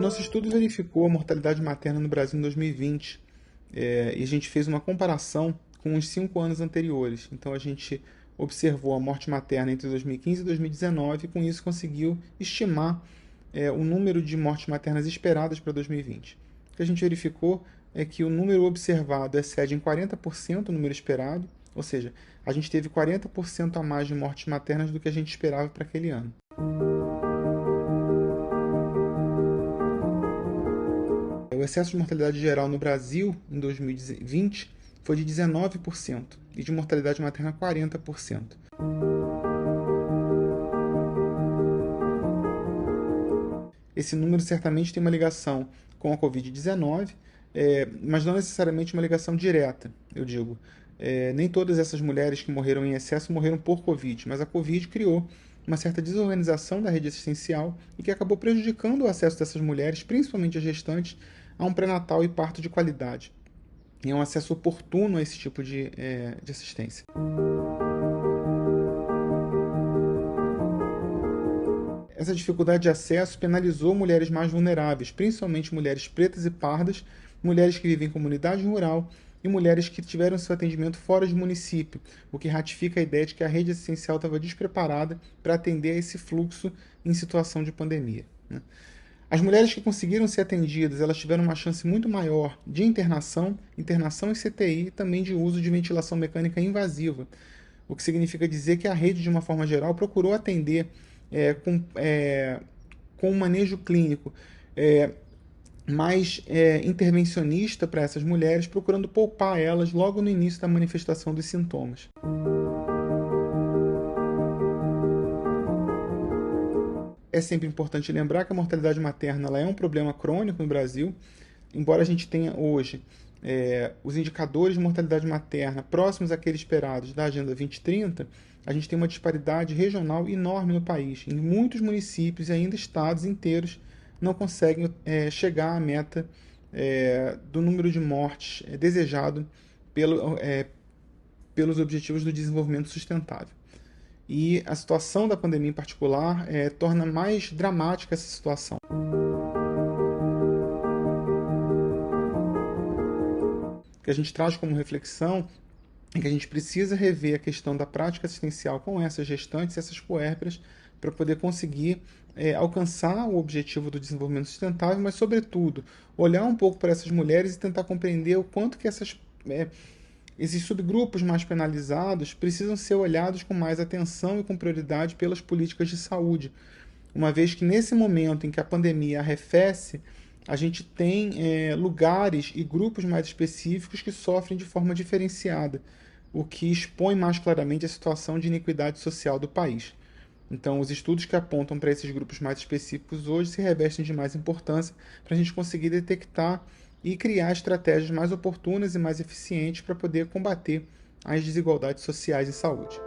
Nosso estudo verificou a mortalidade materna no Brasil em 2020 e a gente fez uma comparação com os 5 anos anteriores. Então a gente observou a morte materna entre 2015 e 2019 e com isso conseguiu estimar o número de mortes maternas esperadas para 2020. O que a gente verificou é que o número observado excede em 40% o número esperado, ou seja, a gente teve 40% a mais de mortes maternas do que a gente esperava para aquele ano. O excesso de mortalidade geral no Brasil em 2020 foi de 19% e de mortalidade materna 40%. Esse número certamente tem uma ligação com a Covid-19, mas não necessariamente uma ligação direta, eu digo. Nem todas essas mulheres que morreram em excesso morreram por Covid, mas a Covid criou uma certa desorganização da rede assistencial e que acabou prejudicando o acesso dessas mulheres, principalmente as gestantes, a um pré-natal e parto de qualidade. E é um acesso oportuno a esse tipo de assistência. Essa dificuldade de acesso penalizou mulheres mais vulneráveis, principalmente mulheres pretas e pardas, mulheres que vivem em comunidade rural e mulheres que tiveram seu atendimento fora de município, o que ratifica a ideia de que a rede assistencial estava despreparada para atender a esse fluxo em situação de pandemia. As mulheres que conseguiram ser atendidas, elas tiveram uma chance muito maior de internação em CTI e também de uso de ventilação mecânica invasiva, o que significa dizer que a rede, de uma forma geral, procurou atender com um manejo clínico mais intervencionista para essas mulheres, procurando poupar elas logo no início da manifestação dos sintomas. É sempre importante lembrar que a mortalidade materna ela é um problema crônico no Brasil, embora a gente tenha hoje os indicadores de mortalidade materna próximos àqueles esperados da Agenda 2030, a gente tem uma disparidade regional enorme no país. Em muitos municípios e ainda estados inteiros não conseguem chegar à meta do número de mortes desejado pelos Objetivos do Desenvolvimento Sustentável. E a situação da pandemia em particular torna mais dramática essa situação. O que a gente traz como reflexão é que a gente precisa rever a questão da prática assistencial com essas gestantes, essas puérperas, para poder conseguir alcançar o objetivo do desenvolvimento sustentável, mas, sobretudo, olhar um pouco para essas mulheres e tentar compreender o quanto que esses subgrupos mais penalizados precisam ser olhados com mais atenção e com prioridade pelas políticas de saúde, uma vez que nesse momento em que a pandemia arrefece, a gente tem lugares e grupos mais específicos que sofrem de forma diferenciada, o que expõe mais claramente a situação de iniquidade social do país. Então, os estudos que apontam para esses grupos mais específicos hoje se revestem de mais importância para a gente conseguir detectar e criar estratégias mais oportunas e mais eficientes para poder combater as desigualdades sociais em saúde.